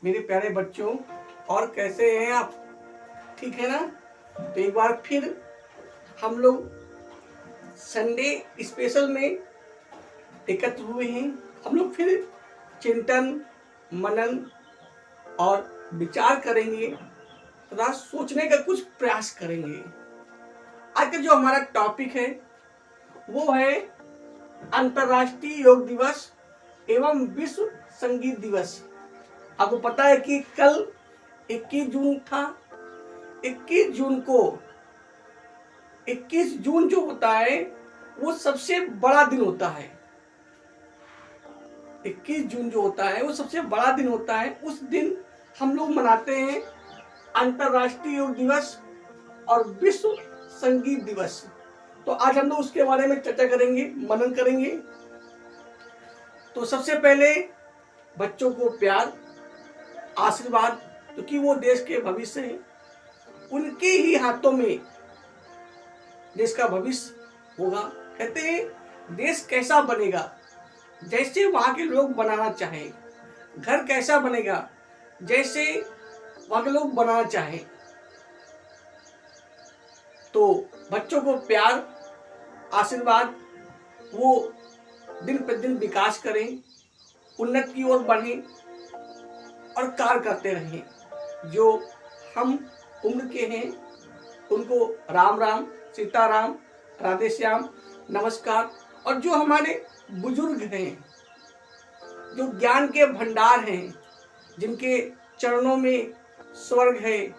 मेरे प्यारे बच्चों, और कैसे हैं आप? ठीक है ना? तो एक बार फिर हम लोग संडे स्पेशल में एकत्र हुए हैं। हम लोग फिर चिंतन, मनन और विचार करेंगे तथा सोचने का कुछ प्रयास करेंगे। आज का जो हमारा टॉपिक है वो है अंतर्राष्ट्रीय योग दिवस एवं विश्व संगीत दिवस। आपको पता है कि कल 21 जून था। 21 जून जो होता है वो सबसे बड़ा दिन होता है। 21 जून जो होता है वो सबसे बड़ा दिन होता है। उस दिन हम लोग मनाते हैं अंतर्राष्ट्रीय योग दिवस और विश्व संगीत दिवस। तो आज हम लोग उसके बारे में चर्चा करेंगे, मनन करेंगे। तो सबसे पहले बच्चों को प्यार, आशीर्वाद, क्योंकि वो देश के भविष्य हैं। उनके ही हाथों में देश का भविष्य होगा। कहते हैं देश कैसा बनेगा जैसे वहाँ के लोग बनाना चाहें। घर कैसा बनेगा जैसे वहाँ के लोग बनाना चाहें। तो बच्चों को प्यार, आशीर्वाद, वो दिन प्रतिदिन विकास करें, उन्नति की ओर बढ़ें और कार्य करते रहें। जो हम उम्र के हैं उनको राम राम, सीताराम, राधे श्याम, नमस्कार। और जो हमारे बुजुर्ग हैं, जो ज्ञान के भंडार हैं, जिनके चरणों में स्वर्ग है,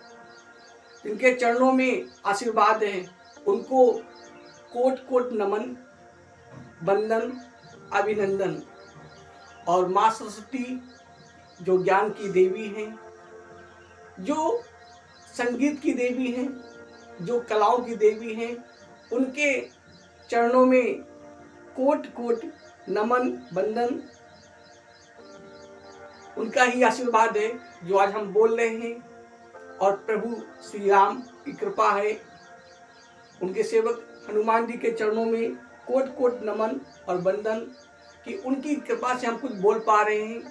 जिनके चरणों में आशीर्वाद है, उनको कोट कोट नमन, वंदन, अभिनंदन। और माँ सरस्वती जो ज्ञान की देवी हैं, जो संगीत की देवी हैं, जो कलाओं की देवी हैं, उनके चरणों में कोट कोट नमन, वंदन। उनका ही आशीर्वाद है जो आज हम बोल रहे हैं। और प्रभु श्री राम की कृपा है, उनके सेवक हनुमान जी के चरणों में कोट कोट नमन और वंदन कि उनकी कृपा से हम कुछ बोल पा रहे हैं,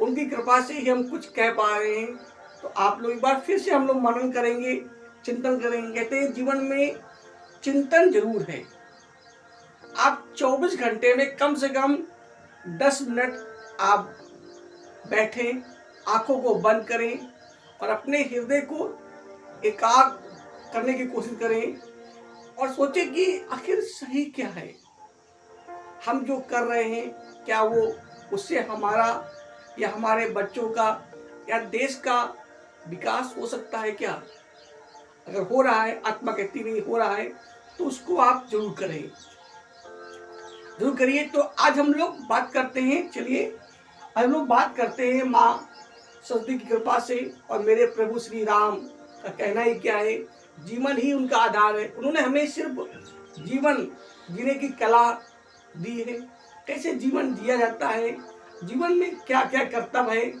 उनकी कृपा से ही हम कुछ कह पा रहे हैं। तो आप लोग एक बार फिर से हम लोग मनन करेंगे, चिंतन करेंगे। कहते हैं जीवन में चिंतन जरूर है। आप 24 घंटे में कम से कम 10 मिनट आप बैठें, आंखों को बंद करें और अपने हृदय को एकाग्र करने की कोशिश करें और सोचें कि आखिर सही क्या है। हम जो कर रहे हैं क्या वो उससे हमारा या हमारे बच्चों का या देश का विकास हो सकता है क्या? अगर हो रहा है, आत्मा कहती नहीं हो रहा है, तो उसको आप जरूर करें, जरूर करिए। तो आज हम लोग बात करते हैं, चलिए आज हम लोग बात करते हैं माँ सरस्वती की कृपा से। और मेरे प्रभु श्री राम का कहना ही क्या है, जीवन ही उनका आधार है। उन्होंने हमें सिर्फ जीवन जीने की कला दी है, कैसे जीवन जिया जाता है, जीवन में क्या क्या कर्तव्य है।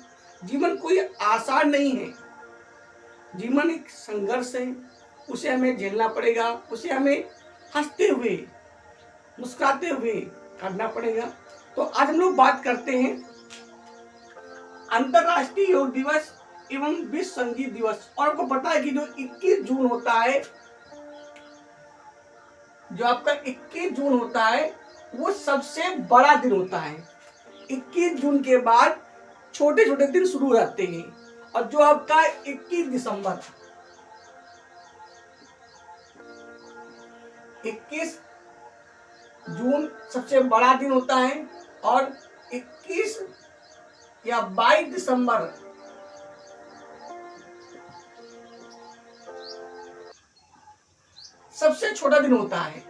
जीवन कोई आसान नहीं है, जीवन एक संघर्ष है। उसे हमें झेलना पड़ेगा, उसे हमें हंसते हुए, मुस्कुराते हुए काटना पड़ेगा। तो आज हम लोग बात करते हैं अंतर्राष्ट्रीय योग दिवस एवं विश्व संगीत दिवस। और आपको पता है कि जो 21 जून होता है, जो आपका 21 जून होता है वो सबसे बड़ा दिन होता है। 21 जून के बाद छोटे छोटे दिन शुरू रहते हैं। और जो आपका 21 दिसंबर, 21 जून सबसे बड़ा दिन होता है और 21 या 22 दिसंबर सबसे छोटा दिन होता है।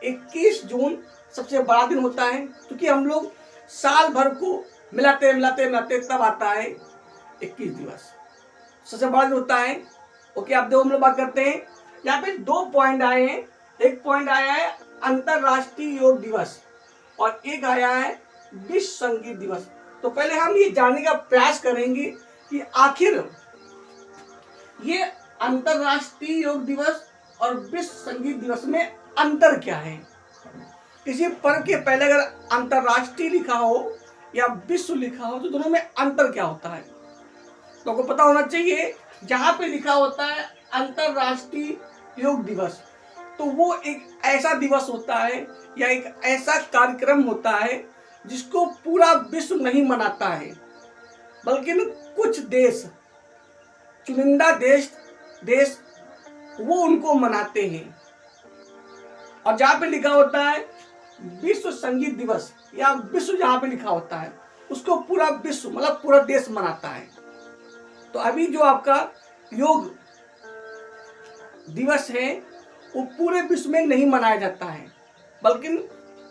21 जून सबसे बड़ा दिन होता है क्योंकि हम लोग साल भर को मिलाते मिलाते मिलाते तब आता है 21 दिवस, सबसे बड़ा दिन होता है। ओके, आप दो हम लोग बात करते हैं। यहाँ पे 2 पॉइंट आए हैं। एक पॉइंट आया है अंतर्राष्ट्रीय योग दिवस और एक आया है विश्व संगीत दिवस। तो पहले हम ये जानने का प्रयास करेंगे कि आखिर ये अंतर्राष्ट्रीय योग दिवस और विश्व संगीत दिवस में अंतर क्या है। किसी पर्व के पहले अगर अंतर्राष्ट्रीय लिखा हो या विश्व लिखा हो तो दोनों में अंतर क्या होता है? तो आपको पता होना चाहिए, जहाँ पे लिखा होता है अंतरराष्ट्रीय योग दिवस, तो वो एक ऐसा दिवस होता है या एक ऐसा कार्यक्रम होता है जिसको पूरा विश्व नहीं मनाता है, बल्कि कुछ देश, चुनिंदा देश वो उनको मनाते हैं। और जहाँ पे लिखा होता है विश्व संगीत दिवस या विश्व, जहाँ पे लिखा होता है उसको पूरा विश्व मतलब पूरा देश मनाता है। तो अभी जो आपका योग दिवस है वो पूरे विश्व में नहीं मनाया जाता है, बल्कि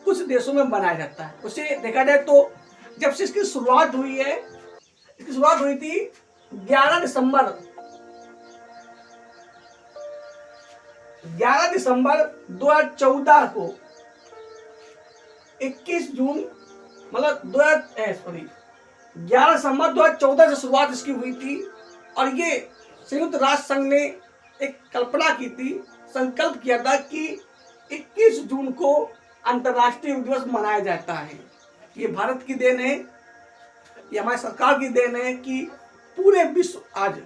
कुछ देशों में मनाया जाता है। उसे देखा जाए तो जब से इसकी शुरुआत हुई है, इसकी शुरुआत हुई थी 11 दिसंबर 2014 को। 21 जून मतलब 11 दिसंबर 2014 से शुरुआत इसकी हुई थी। और ये संयुक्त राष्ट्र संघ ने एक कल्पना की थी, संकल्प किया था कि 21 जून को अंतर्राष्ट्रीय योग दिवस मनाया जाता है। ये भारत की देन है, ये हमारी सरकार की देन है कि पूरे विश्व आज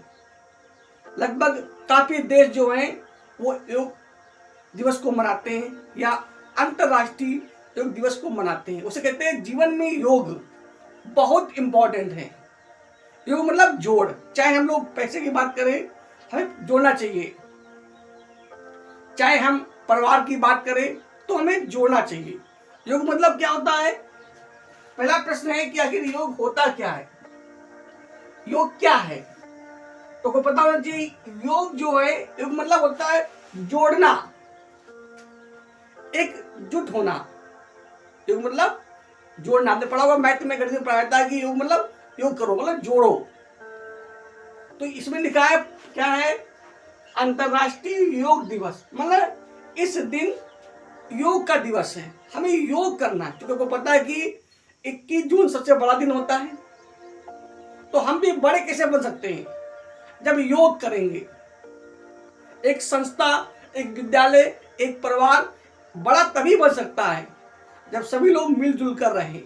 लगभग काफी देश जो हैं वो योग दिवस को मनाते हैं या अंतर्राष्ट्रीय योग दिवस को मनाते हैं। उसे कहते हैं जीवन में योग बहुत इंपॉर्टेंट है। योग मतलब जोड़, चाहे हम लोग पैसे की बात करें, हमें जोड़ना चाहिए, चाहे हम परिवार की बात करें तो हमें जोड़ना चाहिए। योग मतलब क्या होता है? पहला प्रश्न है कि आखिर योग होता क्या है, योग क्या है? तो को पता होना चाहिए योग जो है, योग मतलब होता है जोड़ना, एकजुट होना। योग मतलब जोड़ना। आपने पढ़ा होगा मैथ में, गणित में पढ़ाया था कि योग मतलब योग करो मतलब जोड़ो। तो इसमें लिखा है क्या है? अंतर्राष्ट्रीय योग दिवस, मतलब इस दिन योग का दिवस है, हमें योग करना है। क्योंकि आपको पता है कि 21 जून सबसे बड़ा दिन होता है, तो हम भी बड़े कैसे बन सकते हैं? जब योग करेंगे। एक संस्था, एक विद्यालय, एक परिवार बड़ा तभी बन सकता है जब सभी लोग मिलजुल कर रहें।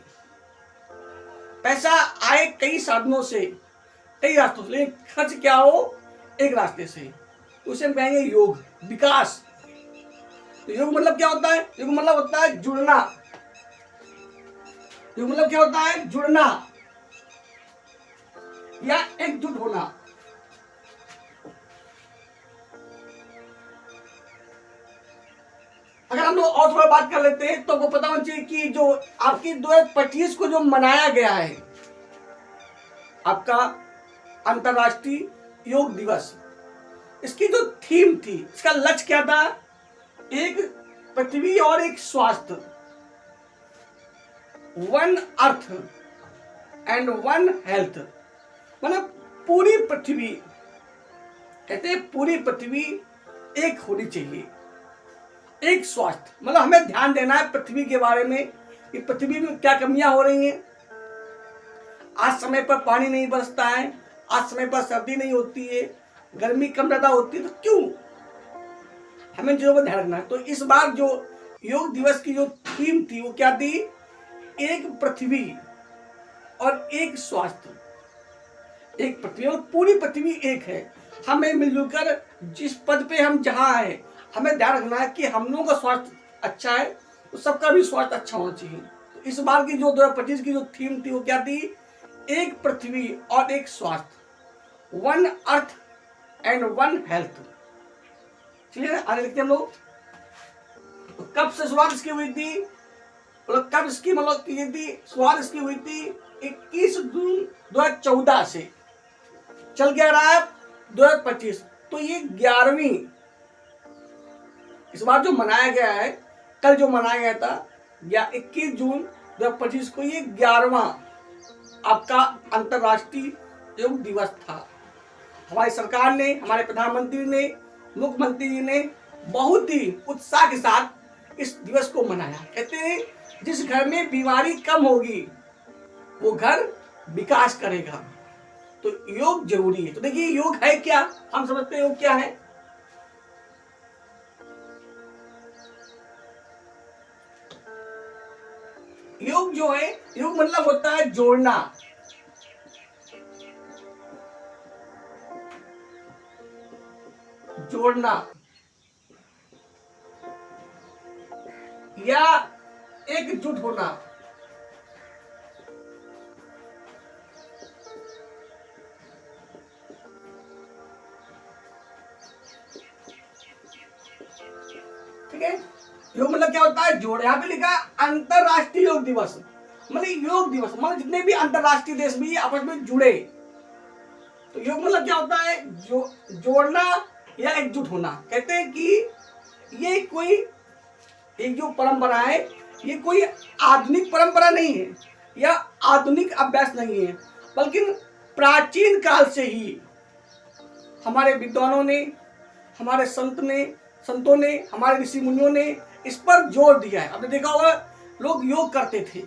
पैसा आए कई साधनों से, कई रास्तों से, लेकिन खर्च क्या हो? एक रास्ते से। उसे हम कहेंगे योग, विकास। तो योग मतलब क्या होता है? योग मतलब होता है जुड़ना। योग मतलब क्या होता है? जुड़ना या एकजुट होना। अगर हम लोग और थोड़ा बात कर लेते हैं तो आपको पता होना चाहिए कि जो आपकी 2025 को जो मनाया गया है आपका अंतर्राष्ट्रीय योग दिवस, इसकी जो थीम थी, इसका लक्ष्य क्या था? एक पृथ्वी और एक स्वास्थ्य, one earth and one health. मतलब पूरी पृथ्वी, कहते हैं पूरी पृथ्वी एक होनी चाहिए, एक स्वास्थ्य। मतलब हमें ध्यान देना है पृथ्वी के बारे में कि पृथ्वी में क्या कमियां हो रही हैं। आज समय पर पानी नहीं बरसता है, आज समय पर सर्दी नहीं होती है, गर्मी कम ज्यादा होती है, तो क्यों? हमें जो ध्यान रखना है। तो इस बार जो योग दिवस की जो थीम थी वो क्या थी? एक पृथ्वी और एक स्वास्थ्य। एक पृथ्वी और पूरी पृथ्वी एक है। हमें मिलजुल कर जिस पद पे हम जहाँ हैं, हमें ध्यान रखना है कि हम लोगों का स्वास्थ्य अच्छा है तो सबका भी स्वास्थ्य अच्छा होना चाहिए। तो इस बार की जो 2025 की जो थीम थी वो क्या थी? एक पृथ्वी और एक स्वास्थ्य, one earth and one health. चलिए आगे लिखते हैं हम लोग। तो कब से शुरुआत इसकी हुई थी? मतलब कब इसकी मतलब की थी शुरुआत? इसकी हुई थी 21 जून 2014 से। चल क्या रहा है 2025, तो ये 11वीं इस बार जो मनाया गया है। कल जो मनाया गया था या 21 जून 2025 को, ये 11वां आपका अंतर्राष्ट्रीय योग दिवस था। हमारी सरकार ने, हमारे प्रधानमंत्री ने, मुख्यमंत्री जी ने बहुत ही उत्साह के साथ इस दिवस को मनाया। कहते हैं जिस घर में बीमारी कम होगी वो घर विकास करेगा। तो योग जरूरी है। तो देखिए योग है क्या? हम समझते हैं योग क्या है। योग जो है, योग मतलब होता है जोड़ना। जोड़ना या एकजुट होना। ठीक है, योग मतलब क्या होता है? जोड़। यहाँ पे लिखा है अंतरराष्ट्रीय योग दिवस, मतलब योग दिवस मतलब जितने भी अंतरराष्ट्रीय देश भी आपस में जुड़े। तो योग मतलब क्या होता है? जोड़ना या एकजुट होना। कहते हैं कि ये कोई एक जो परंपरा है, ये कोई आधुनिक परंपरा नहीं है या आधुनिक अभ्यास नहीं है, बल्कि प्राचीन काल से ही हमारे विद्वानों ने, हमारे संतों ने, हमारे ऋषि मुनियों ने इस पर जोर दिया है। आपने देखा होगा लोग योग करते थे।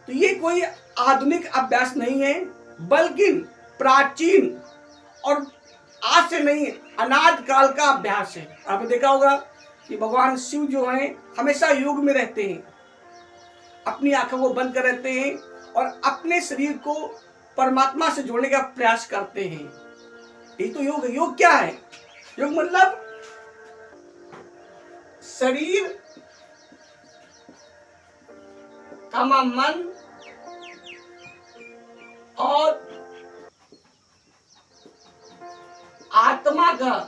तो ये कोई आधुनिक अभ्यास नहीं है, बल्कि प्राचीन और आज से नहीं, अनाद काल का अभ्यास है। आपने देखा होगा कि भगवान शिव जो हैं हमेशा योग में रहते हैं, अपनी आंखों को बंद कर रहते हैं और अपने शरीर को परमात्मा से जोड़ने का प्रयास करते हैं। यही तो योग है। योग क्या है? योग मतलब शरीर का मन और आत्मा का,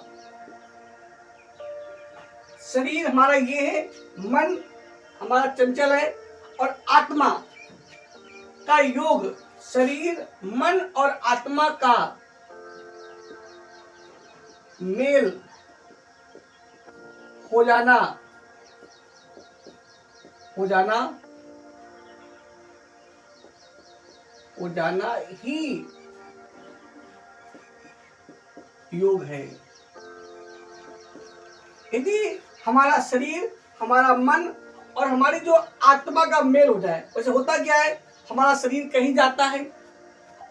शरीर हमारा ये है, मन हमारा चंचल है, और आत्मा का योग, शरीर मन और आत्मा का मेल हो जाना ही योग है। यदि हमारा शरीर, हमारा मन और हमारी जो आत्मा का मेल हो जाए, वैसे होता क्या है, हमारा शरीर कहीं जाता है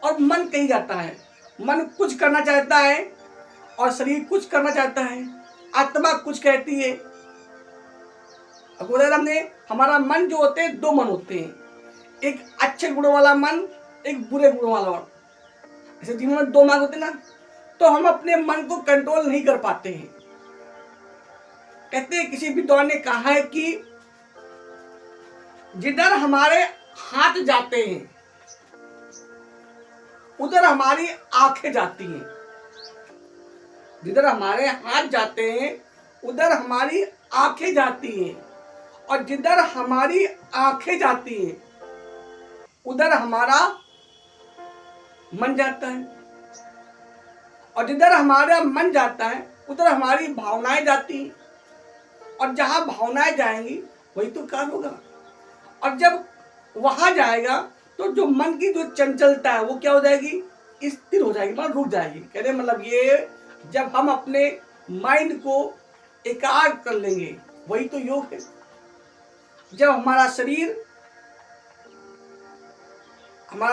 और मन कहीं जाता है। मन कुछ करना चाहता है और शरीर कुछ करना चाहता है, आत्मा कुछ कहती है। अब हमने हमारा मन जो होते हैं, दो मन होते हैं, एक अच्छे गुणों वाला मन, एक बुरे गुणों वाला मन। ऐसे तीनों में दो मार्ग होते ना, तो हम अपने मन को कंट्रोल नहीं कर पाते हैं। कहते हैं, किसी विद्वान ने कहा है कि जिधर हमारे हाथ जाते हैं उधर हमारी आंखें जाती हैं। जिधर हमारे हाथ जाते हैं उधर हमारी आंखें जाती हैं, और जिधर हमारी आंखें जाती हैं उधर हमारा मन जाता है, और जिधर हमारा मन जाता है उधर हमारी भावनाएं जाती हैं, और जहां भावनाएं जाएंगी वही तो कार्य होगा। और जब वहां जाएगा तो जो मन की जो चंचलता है वो क्या हो जाएगी? स्थिर हो जाएगी, मतलब रुक जाएगी। कहने मतलब ये, जब हम अपने माइंड को एकाग्र कर लेंगे वही तो योग है। जब हमारा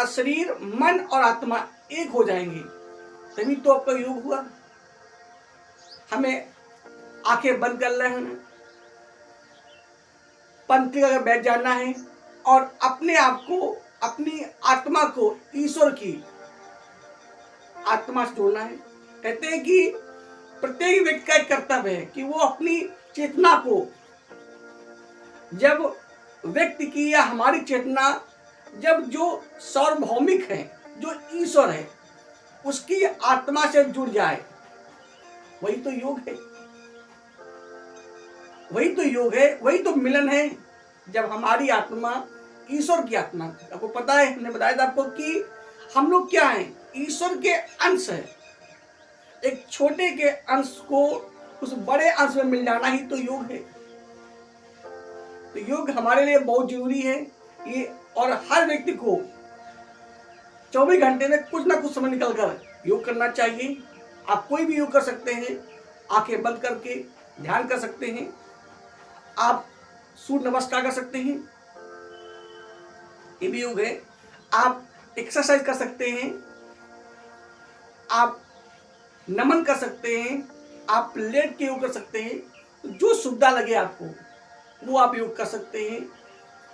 शरीर मन और आत्मा एक हो जाएंगे तभी तो आपका योग हुआ। हमें आंखें बंद कर लेना है, पंक्ति अगर बैठ जाना है और अपने आप को, अपनी आत्मा को ईश्वर की आत्मा से जोड़ना है। कहते हैं कि प्रत्येक व्यक्ति का एक कर्तव्य है कि वो अपनी चेतना को, जब व्यक्ति की या हमारी चेतना जब जो सार्वभौमिक है, जो ईश्वर है, उसकी आत्मा से जुड़ जाए वही तो योग है। वही तो योग है, वही तो मिलन है। जब हमारी आत्मा ईश्वर की आत्मा, आपको पता है, हमने बताया था आपको कि हम लोग क्या हैं? ईश्वर के अंश है। एक छोटे के अंश को उस बड़े अंश में मिल जाना ही तो योग है। तो योग हमारे लिए बहुत जरूरी है ये, और हर व्यक्ति को 24 घंटे में कुछ ना कुछ समय निकल कर योग करना चाहिए। आप कोई भी योग कर सकते हैं, आंखें बंद करके ध्यान कर सकते हैं, आप सूर्य नमस्कार कर सकते हैं, ये भी योग है। आप एक्सरसाइज कर सकते हैं, आप नमन कर सकते हैं, आप लेट के योग कर सकते हैं, जो सुविधा लगे आपको। वो आप योग कर सकते हैं।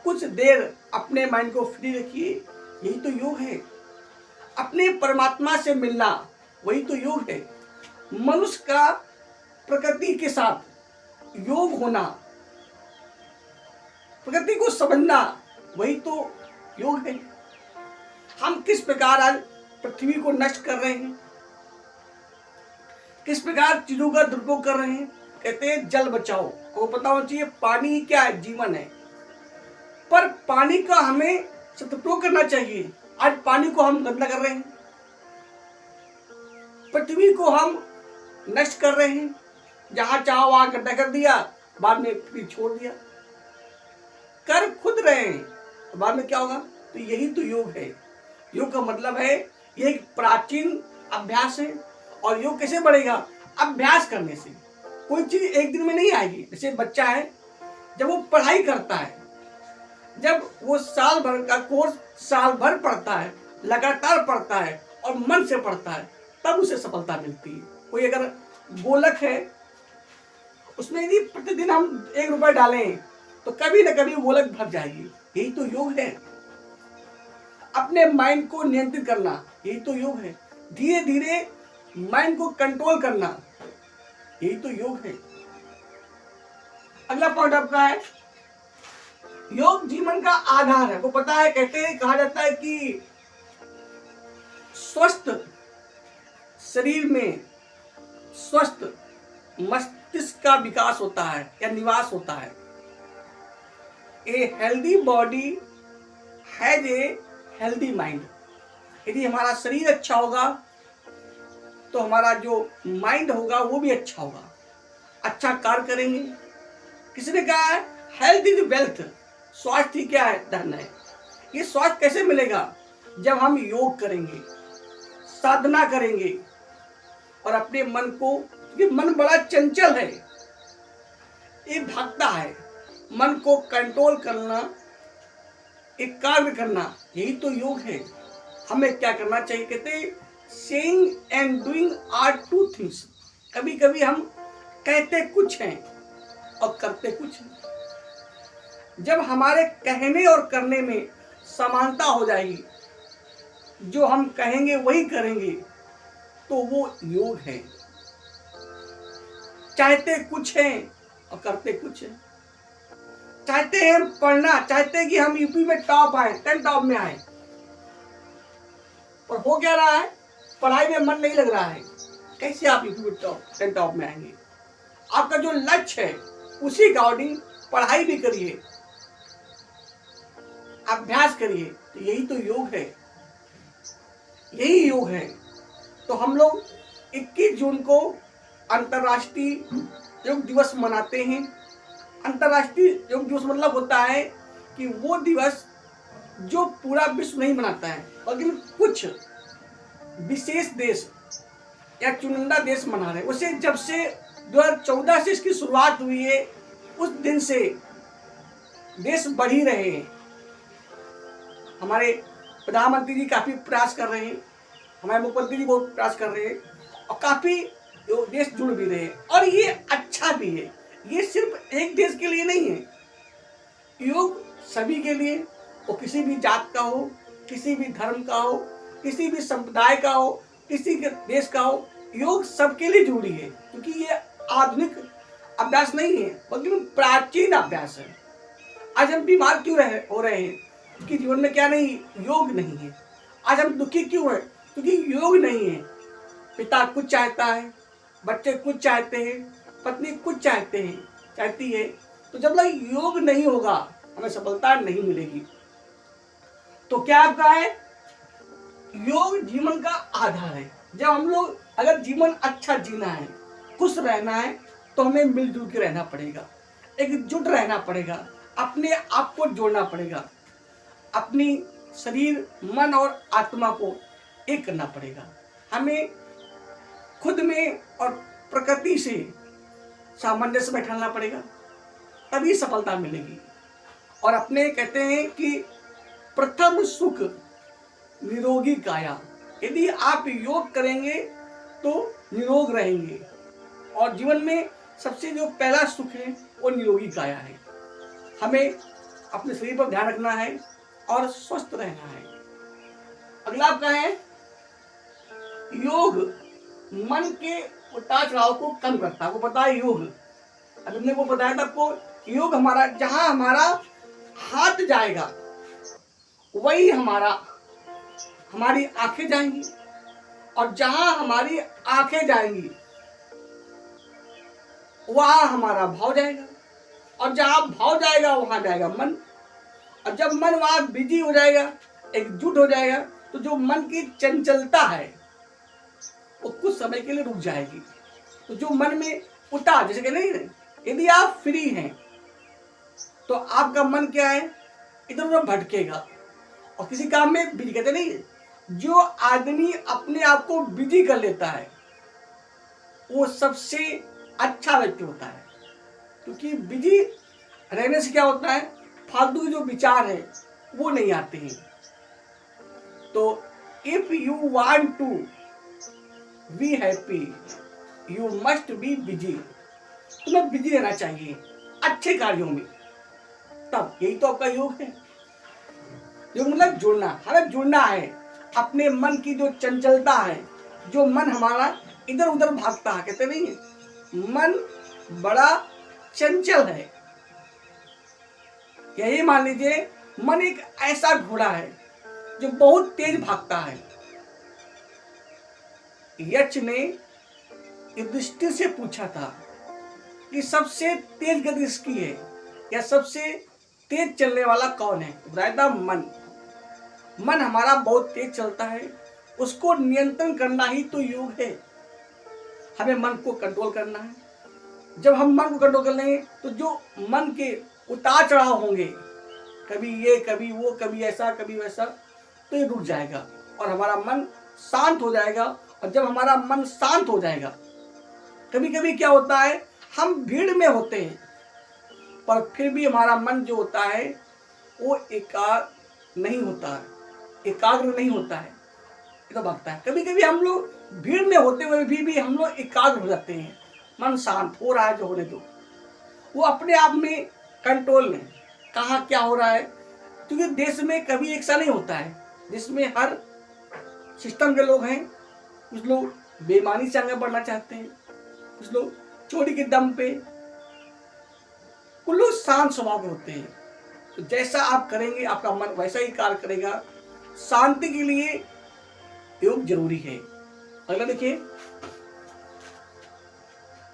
कुछ देर अपने माइंड को फ्री रखिए, यही तो योग है। अपने परमात्मा से मिलना, वही तो योग है। मनुष्य का प्रकृति के साथ योग होना, प्रकृति को समझना, वही तो योग है। हम किस प्रकार आज पृथ्वी को नष्ट कर रहे हैं, किस प्रकार चीजों का दुरुपयोग कर रहे हैं। कहते हैं जल बचाओ, को पता होना चाहिए पानी क्या है, जीवन है। पर पानी का हमें सदुपयोग करना चाहिए। आज पानी को हम गंदा कर रहे हैं, पृथ्वी को हम नष्ट कर रहे हैं। जहां चाहो वहां गड्ढा कर दिया, बाद में फिर छोड़ दिया। कर खुद रहे हैं, तो बाद में क्या होगा। तो यही तो योग है। योग का मतलब है यह एक प्राचीन अभ्यास है। और योग कैसे बढ़ेगा, अभ्यास करने से। कोई चीज एक दिन में नहीं आएगी। जैसे बच्चा है, जब वो पढ़ाई करता है, जब वो साल भर का कोर्स साल भर पढ़ता है, लगातार पढ़ता है और मन से पढ़ता है, तब उसे सफलता मिलती है। कोई अगर गोलक है, उसमें यदि प्रतिदिन हम 1 रुपए डालें तो कभी न कभी गोलक भर जाएगी। यही तो योग है। अपने माइंड को नियंत्रित करना, यही तो योग है। धीरे धीरे माइंड को कंट्रोल करना, यही तो योग है। अगला पॉइंट आपका है, योग जीवन का आधार है। वो पता है, कहते हैं, कहा जाता है कि स्वस्थ शरीर में स्वस्थ मस्तिष्क का विकास होता है या निवास होता है। A healthy body has a healthy mind. यदि हमारा शरीर अच्छा होगा तो हमारा जो माइंड होगा वो भी अच्छा होगा, अच्छा कार्य करेंगे। किसी ने कहा है हेल्थ इज वेल्थ, स्वास्थ्य क्या है, धन है। ये स्वास्थ्य कैसे मिलेगा, जब हम योग करेंगे, साधना करेंगे और अपने मन को, ये मन बड़ा चंचल है, ये भागता है, मन को कंट्रोल करना, एक कार्य करना, यही तो योग है। हमें क्या करना चाहिए, कहते saying and doing are 2 things. कभी कभी हम कहते कुछ हैं और करते कुछ हैं। जब हमारे कहने और करने में समानता हो जाएगी, जो हम कहेंगे वही करेंगे, तो वो योग है। चाहते कुछ हैं और करते कुछ हैं। चाहते हैं हम पढ़ना, चाहते हैं कि हम यूपी में टॉप आए, 10 टॉप में आए, और हो क्या रहा है, पढ़ाई में मन नहीं लग रहा है। कैसे आप यूपी में टॉप 10 टॉप में आएंगे। आपका जो लक्ष्य है उसी अकॉर्डिंग पढ़ाई भी करिए, अभ्यास करिए, तो यही तो योग है, यही योग है। तो हम लोग 21 जून को अंतर्राष्ट्रीय योग दिवस मनाते हैं। अंतर्राष्ट्रीय योग दिवस मतलब होता है कि वो दिवस जो पूरा विश्व नहीं मनाता है, बल्कि कुछ विशेष देश या चुनिंदा देश मना रहे हैं। उसे जब से 2014 से इसकी शुरुआत हुई है, उस दिन से देश बढ़ ही रहे हैं। हमारे प्रधानमंत्री जी काफी प्रयास कर रहे हैं, हमारे मुख्यमंत्री जी बहुत प्रयास कर रहे हैं, और काफी देश जुड़ भी रहे हैं, और ये अच्छा भी है। ये सिर्फ एक देश के लिए नहीं है, योग सभी के लिए, वो किसी भी जात का हो, किसी भी धर्म का हो, किसी भी संप्रदाय का हो, किसी के देश का हो, योग सबके लिए जरूरी है। क्योंकि ये आधुनिक अभ्यास नहीं है, बल्कि प्राचीन अभ्यास है। आज हम बीमार क्यों हो रहे हैं, क्योंकि जीवन में क्या नहीं, योग नहीं है। आज हम दुखी क्यों हैं, क्योंकि योग नहीं है। पिता कुछ चाहता है, बच्चे कुछ चाहते हैं, पत्नी कुछ चाहती है। तो जब तक योग नहीं होगा, हमें सफलता नहीं मिलेगी। तो क्या आपका है, योग जीवन का आधार है। जब हम लोग अगर जीवन अच्छा जीना है, खुश रहना है, तो हमें मिलजुल के रहना पड़ेगा, एकजुट रहना पड़ेगा, अपने आप को जोड़ना पड़ेगा, अपनी शरीर, मन और आत्मा को एक करना पड़ेगा। हमें खुद में और प्रकृति से सामंजस्य बैठाना पड़ेगा, तभी सफलता मिलेगी। और अपने कहते हैं कि प्रथम सुख निरोगी काया। यदि आप योग करेंगे तो निरोग रहेंगे, और जीवन में सबसे जो पहला सुख है वो निरोगी काया है। हमें अपने शरीर पर ध्यान रखना है और स्वस्थ रहना है। अगला आपका है योग मन के उतार चढ़ाव को कम करता है। आपको पता है योग, अभी हमने वो बताया था आपको, योग हमारा जहां हमारा हाथ जाएगा वही हमारी आंखें जाएंगी, और जहां हमारी आंखें जाएंगी वहां हमारा भाव जाएगा, और जहां भाव जाएगा वहां जाएगा मन। और जब मन वहां बिजी हो जाएगा, एकजुट हो जाएगा, तो जो मन की चंचलता है वो कुछ समय के लिए रुक जाएगी। तो जो मन में उतार, जैसे कि नहीं, यदि आप फ्री हैं तो आपका मन क्या है, इधर उधर भटकेगा और किसी काम में बिजी। कहते नहीं, जो आदमी अपने आप को बिजी कर लेता है वो सबसे अच्छा व्यक्ति होता है, क्योंकि बिजी रहने से क्या होता है, फालतू के जो विचार है वो नहीं आते हैं। तो if you want to be happy you must be busy. तुम्हें बिजी रहना चाहिए अच्छे कार्यों में, तब यही तो आपका योग है। योग मतलब जुड़ना, हमें जुड़ना है अपने मन की जो चंचलता है, जो मन हमारा इधर उधर भागता है। कहते नहीं है मन बड़ा चंचल है, यही मान लीजिए मन एक ऐसा घोड़ा है जो बहुत तेज भागता है। यक्ष ने युधिष्ठिर से पूछा था कि सबसे तेज गति किसकी है, या सबसे तेज चलने वाला कौन है। बताया था मन हमारा बहुत तेज चलता है, उसको नियंत्रण करना ही तो योग है। हमें मन को कंट्रोल करना है। जब हम मन को कंट्रोल कर लेंगे तो जो मन के उतार चढ़ाव होंगे, कभी ये कभी वो, कभी ऐसा कभी वैसा, तो ये रुक जाएगा और हमारा मन शांत हो जाएगा। और जब हमारा मन शांत हो जाएगा, कभी कभी क्या होता है, हम भीड़ में होते हैं पर फिर भी हमारा मन जो होता है वो एकाग्र नहीं होता है, ये तो भागता है। कभी कभी हम लोग भीड़ में होते हुए भी हम लोग एकाग्र हो जाते हैं, मन शांत हो रहा है जो होने दो, वो अपने आप में कंट्रोल में कहाँ क्या हो रहा है। क्योंकि देश में कभी एक सा नहीं होता है, जिसमें हर सिस्टम के लोग हैं। कुछ लोग बेईमानी से आगे बढ़ना चाहते हैं, कुछ लोग चोरी के दम पे, कुछ लोग शांत स्वभाव के होते हैं। तो जैसा आप करेंगे आपका मन वैसा ही कार्य करेगा। शांति के लिए योग जरूरी है। अगला देखिए,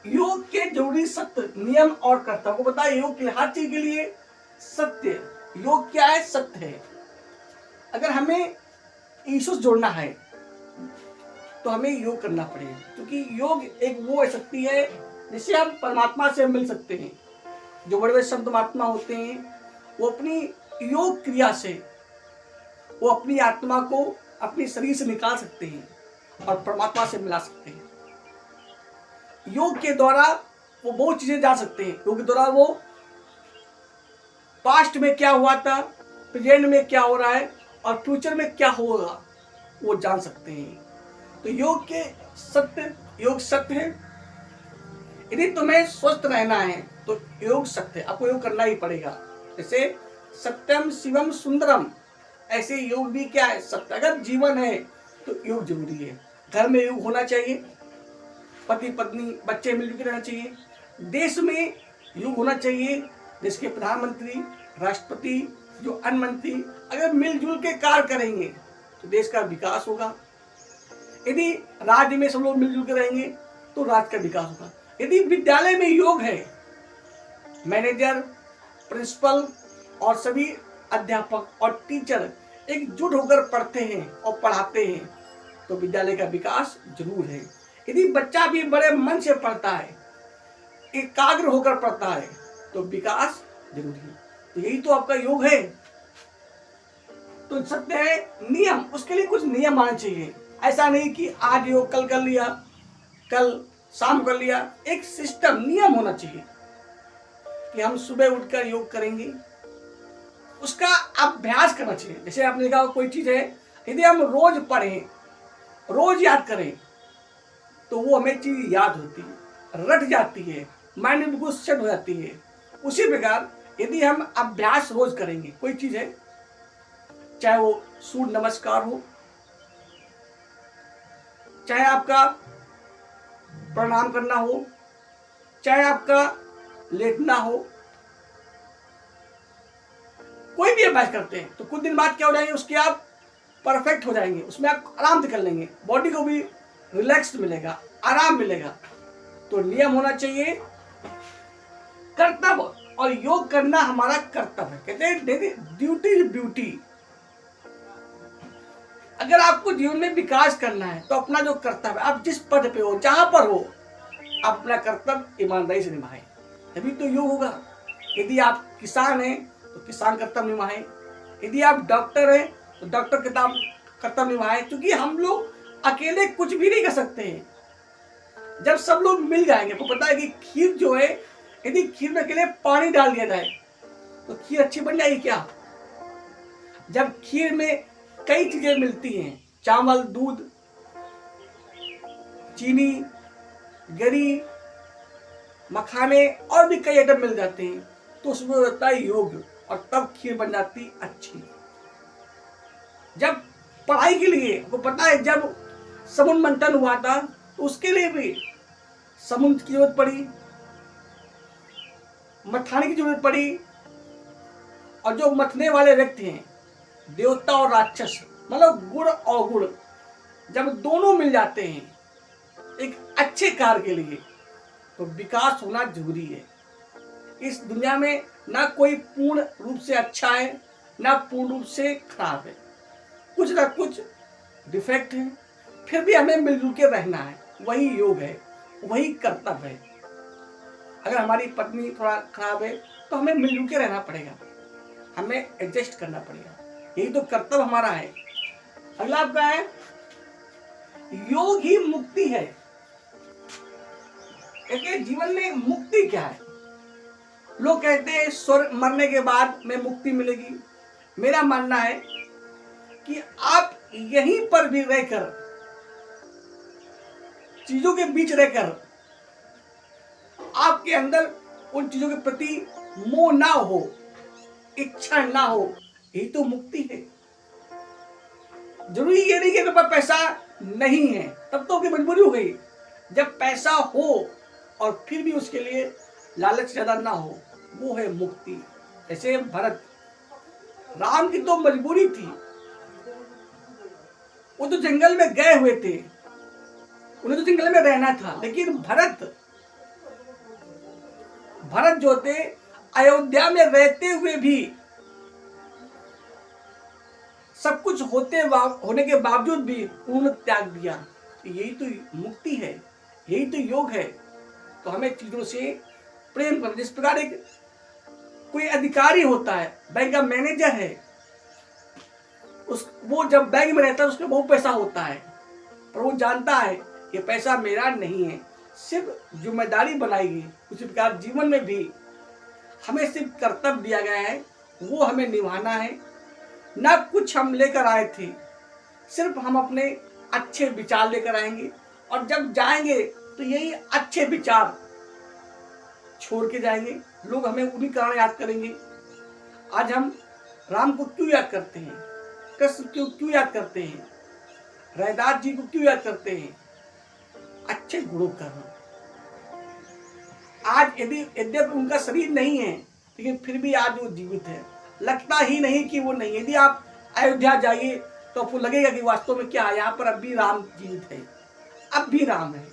योग के जरूरी सत्य, नियम और कर्तव्य को बताया। योग के हर चीज के लिए सत्य, योग क्या है, सत्य है। अगर हमें ईश्वर से जोड़ना है तो हमें योग करना पड़ेगा, क्योंकि योग एक वो शक्ति है जिससे हम परमात्मा से मिल सकते हैं। जो बड़े बड़े संत महात्मा होते हैं वो अपनी योग क्रिया से वो अपनी आत्मा को अपने शरीर से निकाल सकते हैं और परमात्मा से मिला सकते हैं। योग के द्वारा वो बहुत चीजें जान सकते हैं। योग के द्वारा वो पास्ट में क्या हुआ था, प्रेजेंट में क्या हो रहा है और फ्यूचर में क्या होगा वो जान सकते हैं। तो योग के सत्य, योग सत्य है। यदि तुम्हें स्वस्थ रहना है तो योग सत्य है, आपको योग करना ही पड़ेगा। जैसे सत्यम शिवम सुंदरम, ऐसे योग भी क्या है, सत्य। अगर जीवन है तो योग जरूरी है। घर में योग होना चाहिए, पति पत्नी बच्चे मिलकर रहना चाहिए। देश में योग होना चाहिए, देश के प्रधानमंत्री, राष्ट्रपति, जो अन्य मंत्री अगर मिलजुल के कार्य करेंगे तो देश का विकास होगा। यदि राज्य में सब लोग मिलजुल के रहेंगे तो राज्य का विकास होगा। यदि विद्यालय में योग है, मैनेजर, प्रिंसिपल और सभी अध्यापक और टीचर एकजुट होकर पढ़ते हैं और पढ़ाते हैं तो विद्यालय का विकास जरूर है। यदि बच्चा भी बड़े मन से पढ़ता है, एकाग्र होकर पढ़ता है तो विकास जरूरी है। तो यही तो आपका योग है। तो सत्य है नियम, उसके लिए कुछ नियम आने चाहिए। ऐसा नहीं कि आज योग कल कर लिया, कल शाम कर लिया। एक सिस्टम, नियम होना चाहिए कि हम सुबह उठकर योग करेंगे, उसका अभ्यास करना चाहिए। जैसे आपने देखा कोई चीज है, यदि हम रोज पढ़ें, रोज याद करें तो वो हमें चीज याद होती है, रट जाती है, माइंड में बिल्कुल सेट हो जाती है। उसी प्रकार यदि हम अभ्यास रोज करेंगे, कोई चीज है, चाहे वो सूर्य नमस्कार हो, चाहे आपका प्रणाम करना हो, चाहे आपका लेटना हो, कोई भी अभ्यास करते हैं तो कुछ दिन बाद क्या हो जाएंगे, उसके आप परफेक्ट हो जाएंगे, उसमें आप आराम से कर लेंगे, बॉडी को भी रिलैक्स मिलेगा, आराम मिलेगा। तो नियम होना चाहिए कर्तव्य, और योग करना हमारा कर्तव्य है। कहते हैं ड्यूटी इज ब्यूटी। अगर आपको जीवन में विकास करना है तो अपना जो कर्तव्य, आप जिस पद पे हो, जहां पर हो, अपना कर्तव्य ईमानदारी से निभाएं, तभी तो योग होगा। यदि आप किसान हैं तो किसान कर्तव्य निभाएं, यदि आप डॉक्टर हैं तो डॉक्टर कर्तव्य निभाएं, क्योंकि हम लोग अकेले कुछ भी नहीं कर सकते हैं। जब सब लोग मिल जाएंगे, आपको पता है कि खीर जो है, यदि खीर में अकेले पानी डाल दिया जाए तो खीर अच्छी बन जाएगी क्या? जब खीर में कई चीजें मिलती हैं, चावल, दूध, चीनी, गरी, मखाने और भी कई आइटम मिल जाते हैं, तो उसमें होता है योग, और तब खीर बन जाती अच्छी। जब पढ़ाई के लिए, आपको पता है जब समुद्र मंथन हुआ था तो उसके लिए भी समुद्र की जरूरत पड़ी, मथाने की जरूरत पड़ी, और जो मथने वाले व्यक्ति हैं, देवता और राक्षस, मतलब गुण और गुण, जब दोनों मिल जाते हैं एक अच्छे कार्य के लिए, तो विकास होना जरूरी है। इस दुनिया में ना कोई पूर्ण रूप से अच्छा है, ना पूर्ण रूप से खराब है, कुछ ना कुछ डिफेक्ट है, फिर भी हमें मिलजुल के रहना है। वही योग है, वही कर्तव्य है। अगर हमारी पत्नी थोड़ा खराब है तो हमें मिलजुल के रहना पड़ेगा, हमें एडजस्ट करना पड़ेगा, यही तो कर्तव्य हमारा है। अगला आपका है, योग ही मुक्ति है। कहते जीवन में मुक्ति क्या है? लोग कहते हैं स्वर्ग मरने के बाद में मुक्ति मिलेगी। मेरा मानना है कि आप यहीं पर भी रहकर, चीजों के बीच रहकर, आपके अंदर उन चीजों के प्रति मोह ना हो, इच्छा ना हो, यही तो मुक्ति है। जरूरी ये नहीं कि मेरे पास पैसा नहीं है, तब तो आपकी मजबूरी हो गई। जब पैसा हो और फिर भी उसके लिए लालच ज्यादा ना हो, वो है मुक्ति। ऐसे भरत, राम की तो मजबूरी थी, वो तो जंगल में गए हुए थे, उन्हें तो जंगल में रहना था, लेकिन भरत जो थे, अयोध्या में रहते हुए भी, सब कुछ होने के बावजूद भी उन्होंने त्याग दिया। यही तो मुक्ति है, यही तो योग है। तो हमें चीजों से प्रेम करना। जिस प्रकार एक कोई अधिकारी होता है, बैंक का मैनेजर है, वो जब बैंक में रहता है उसका बहुत पैसा होता है, पर वो जानता है ये पैसा मेरा नहीं है, सिर्फ जिम्मेदारी बनाएगी। उसी प्रकार जीवन में भी हमें सिर्फ कर्तव्य दिया गया है, वो हमें निभाना है। ना कुछ हम लेकर आए थे, सिर्फ हम अपने अच्छे विचार लेकर आएंगे, और जब जाएंगे तो यही अच्छे विचार छोड़ के जाएंगे। लोग हमें उन्हीं कारण याद करेंगे। आज हम राम को क्यों याद करते हैं, कृष्ण क्यों याद करते हैं, रैदास जी को क्यों याद करते हैं? अच्छे गुणों का। आज यद्यपि उनका शरीर नहीं है, लेकिन फिर भी आज वो जीवित है, लगता ही नहीं कि वो नहीं। यदि आप अयोध्या जाइए तो आपको लगेगा कि वास्तव में क्या है, यहाँ पर अब भी राम जीवित है, अब भी राम है।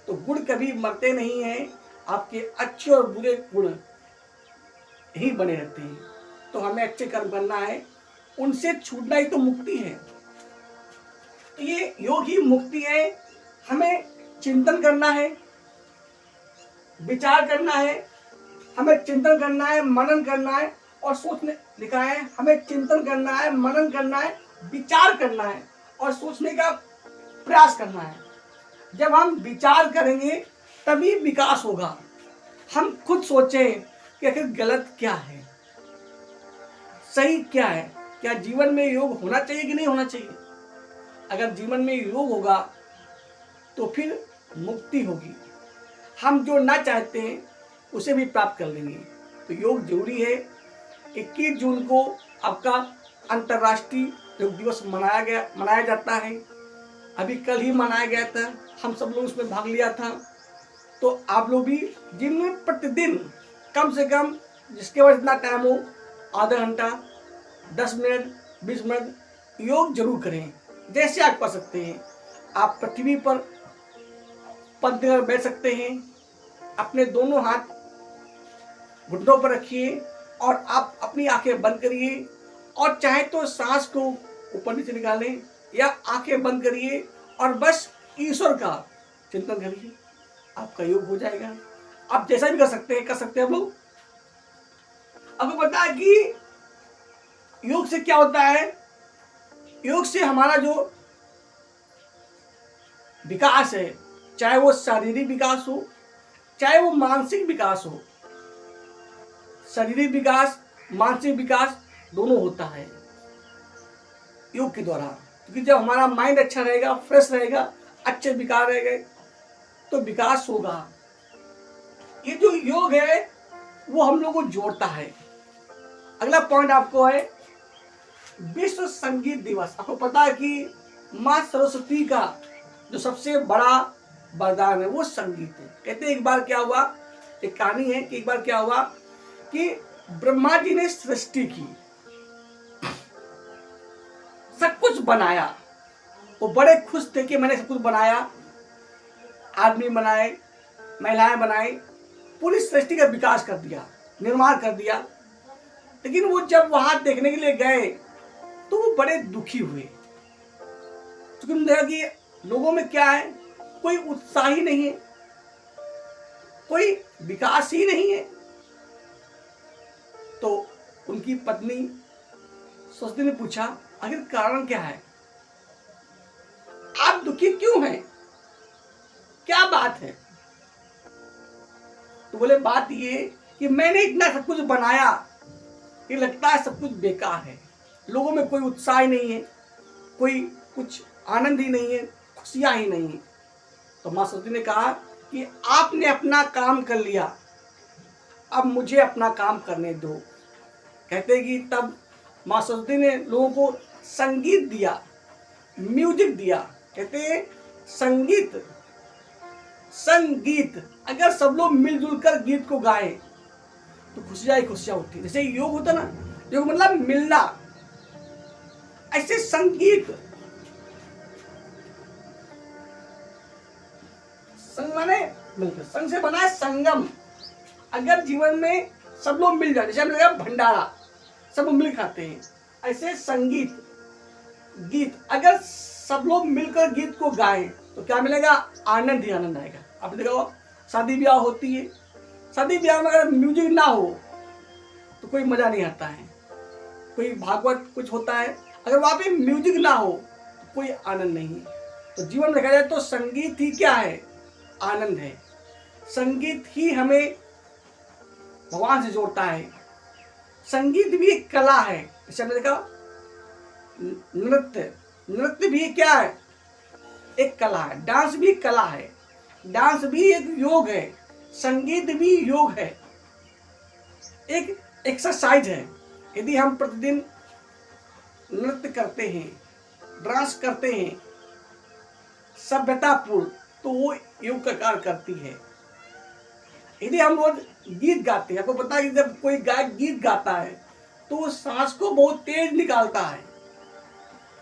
तो गुण कभी मरते नहीं हैं, आपके अच्छे और बुरे गुण ही बने रहते हैं। तो हमें अच्छे कर्म करना है, उनसे छूटना ही तो मुक्ति है। तो ये योग ही मुक्ति है। हमें चिंतन करना है, विचार करना है, हमें चिंतन करना है, मनन करना है, और सोचने लिखा है, हमें चिंतन करना है, मनन करना है, विचार करना है, और सोचने का प्रयास करना है। जब हम विचार करेंगे तभी विकास होगा। हम खुद सोचें कि आखिर गलत क्या है, सही क्या है, क्या जीवन में योग होना चाहिए कि नहीं होना चाहिए। अगर जीवन में योग होगा तो फिर मुक्ति होगी। हम जो ना चाहते हैं उसे भी प्राप्त कर लेंगे। तो योग जरूरी है। 21 जून को आपका अंतर्राष्ट्रीय योग दिवस मनाया जाता है। अभी कल ही मनाया गया था, हम सब लोग उसमें भाग लिया था। तो आप लोग भी जिम में प्रतिदिन कम से कम जिसके पास इतना टाइम हो, आधा घंटा, 10 मिनट, 20 मिनट योग जरूर करें। जैसे आप कर सकते हैं, आप पृथ्वी पर पंथ कर बैठ सकते हैं, अपने दोनों हाथ घुटनों पर रखिए और आप अपनी आंखें बंद करिए और चाहे तो सांस को ऊपर नीचे निकालें या आंखें बंद करिए और बस ईश्वर का चिंतन करिए, आपका योग हो जाएगा। आप जैसा भी कर सकते हैं हम लोग। आपको पता है कि योग से क्या होता है? योग से हमारा जो विकास है, चाहे वो शारीरिक विकास हो, चाहे वो मानसिक विकास हो, शारीरिक विकास, मानसिक विकास दोनों होता है योग के द्वारा। क्योंकि जब हमारा माइंड अच्छा रहेगा, फ्रेश रहेगा, अच्छे विकार रहेंगे तो विकास होगा। ये जो योग है वो हम लोग को जोड़ता है। अगला पॉइंट आपको है विश्व संगीत दिवस। आपको पता है कि माँ सरस्वती का जो सबसे बड़ा वरदान है वो संगीत है। कहते हैं एक बार क्या हुआ, एक कहानी है कि एक बार क्या हुआ कि ब्रह्मा जी ने सृष्टि की, सब कुछ बनाया। वो बड़े खुश थे कि मैंने सब कुछ बनाया, आदमी बनाए, महिलाएं बनाए, पूरी सृष्टि का विकास कर दिया, निर्माण कर दिया। लेकिन वो जब वहां देखने के लिए गए तो वो बड़े दुखी हुए, क्योंकि उन्होंने देखा कि लोगों में क्या है, कोई उत्साह ही नहीं है, कोई विकास ही नहीं है। तो उनकी पत्नी सरस्वती ने पूछा, आखिर कारण क्या है, आप दुखी क्यों हैं, क्या बात है? तो बोले बात ये कि मैंने इतना सब कुछ बनाया कि लगता है सब कुछ बेकार है, लोगों में कोई उत्साह ही नहीं है, कोई कुछ आनंद ही नहीं है, खुशियां ही नहीं है। तो माँ सरस्वती ने कहा कि आपने अपना काम कर लिया, अब मुझे अपना काम करने दो। कहते कि तब माँ सरस्वती ने लोगों को संगीत दिया, म्यूजिक दिया। कहते संगीत अगर सब लोग मिलजुल कर गीत को गाए तो खुशियां ही खुशियां होती। जैसे योग होता ना, योग मतलब मिलना, ऐसे संगीत, संग माने मिलकर, संग से बना है संगम। अगर जीवन में सब लोग मिल जाए, जैसे हमने कहा भंडारा, सब लोग मिल खाते हैं, ऐसे संगीत, गीत, अगर सब लोग मिलकर गीत को गाएं तो क्या मिलेगा? आनंद ही आनंद आएगा। आपने देखा शादी ब्याह होती है, शादी ब्याह में अगर म्यूजिक ना हो तो कोई मजा नहीं आता है। कोई भागवत कुछ होता है, अगर वहां पे म्यूजिक ना हो तो कोई आनंद नहीं है। तो जीवन में देखा जाए तो संगीत ही क्या है? आनंद है। संगीत ही हमें भगवान से जोड़ता है। संगीत भी एक कला है। जैसे हमने देखा नृत्य भी क्या है? एक कला है। डांस भी कला है, डांस भी एक योग है, संगीत भी योग है, एक एक्सरसाइज है। यदि हम प्रतिदिन नृत्य करते हैं, डांस करते हैं सभ्यतापूर्ण, तो वो योग का कार्य करती है। यदि हम रोज गीत गाते हैं, आपको पता है कि जब कोई गायक गीत गाता है तो वो सांस को बहुत तेज निकालता है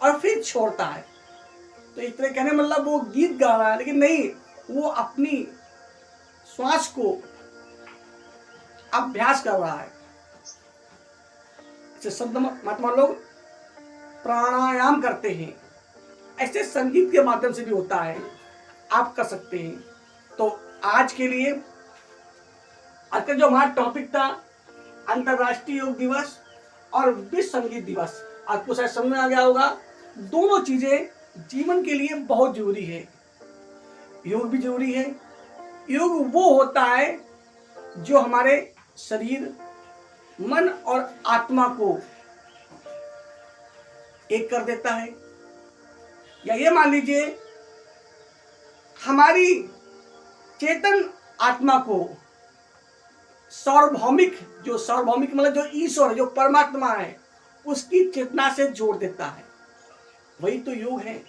और फिर छोड़ता है। तो इस तरह कहने मतलब वो गीत गा रहा है, लेकिन नहीं, वो अपनी श्वास को अभ्यास कर रहा है। ऐसे शब्द महात्मा लोग प्राणायाम करते हैं, ऐसे संगीत के माध्यम से भी होता है, आप कर सकते हैं। तो आज के लिए आज का जो हमारा टॉपिक था अंतर्राष्ट्रीय योग दिवस और विश्व संगीत दिवस, आपको शायद समझ में आ गया होगा। दोनों चीजें जीवन के लिए बहुत जरूरी है। योग भी जरूरी है। योग वो होता है जो हमारे शरीर, मन और आत्मा को एक कर देता है। या ये मान लीजिए हमारी चेतन आत्मा को सार्वभौमिक मतलब जो ईश्वर, जो परमात्मा है, उसकी चेतना से जोड़ देता है। वही तो योग है।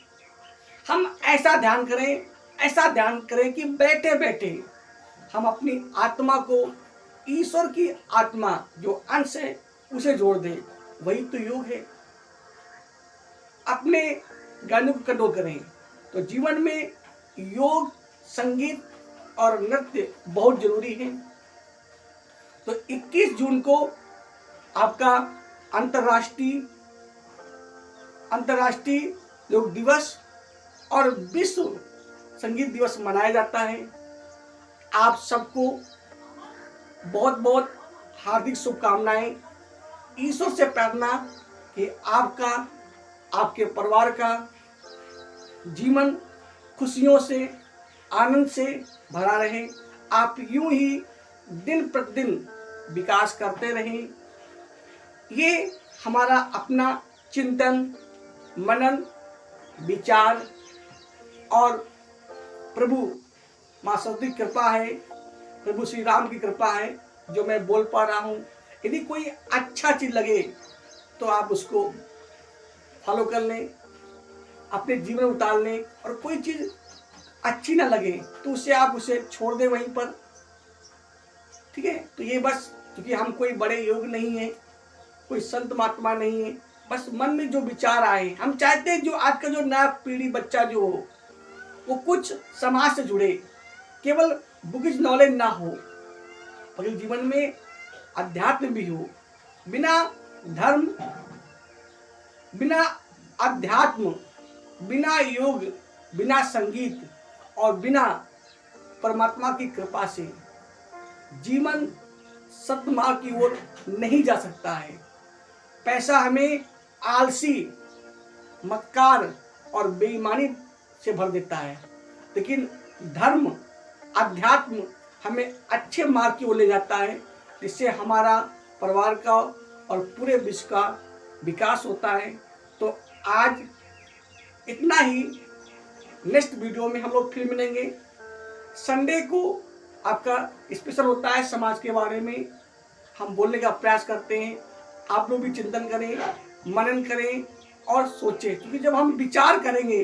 हम ऐसा ध्यान करें कि बैठे बैठे हम अपनी आत्मा को ईश्वर की आत्मा जो अंश है उसे जोड़ दें। वही तो योग है। अपने ज्ञान को कंट्रोल करें। तो जीवन में योग, संगीत और नृत्य बहुत जरूरी है। तो 21 जून को आपका अंतर्राष्ट्रीय योग दिवस और विश्व संगीत दिवस मनाया जाता है। आप सबको बहुत बहुत हार्दिक शुभकामनाएं। ईश्वर से प्रार्थना कि आपका, आपके परिवार का जीवन खुशियों से, आनंद से भरा रहे। आप यूं ही दिन प्रतिदिन विकास करते रहें। ये हमारा अपना चिंतन, मनन, विचार और प्रभु माँ सरस्वती की कृपा है, प्रभु श्री राम की कृपा है जो मैं बोल पा रहा हूँ। यदि कोई अच्छा चीज़ लगे तो आप उसको फॉलो कर लें, अपने जीवन में उतार लें। और कोई चीज़ अच्छी ना लगे तो उसे छोड़ दें वहीं पर। ठीक है। तो ये बस, क्योंकि हम कोई बड़े योग नहीं है, कोई संत महात्मा नहीं है, बस मन में जो विचार आए, हम चाहते हैं जो आज का जो नया पीढ़ी बच्चा जो हो वो कुछ समाज से जुड़े, केवल बुकिश नॉलेज ना हो, बल्कि जीवन में अध्यात्म भी हो। बिना धर्म, बिना अध्यात्म, बिना योग, बिना संगीत और बिना परमात्मा की कृपा से जीवन सतमार्ग की ओर नहीं जा सकता है। पैसा हमें आलसी, मक्कार और बेईमानी से भर देता है, लेकिन धर्म, अध्यात्म हमें अच्छे मार्ग की ओर ले जाता है, जिससे हमारा परिवार का और पूरे विश्व का विकास होता है। तो आज इतना ही। नेक्स्ट वीडियो में हम लोग फिर मिलेंगे। संडे को आपका स्पेशल होता है, समाज के बारे में हम बोलने का प्रयास करते हैं। आप लोग भी चिंतन करें, मनन करें और सोचें, क्योंकि जब हम विचार करेंगे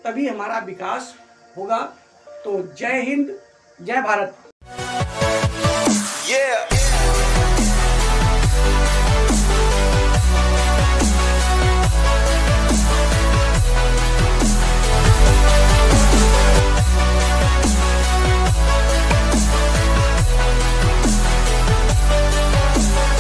तभी हमारा विकास होगा। तो जय हिंद, जय भारत।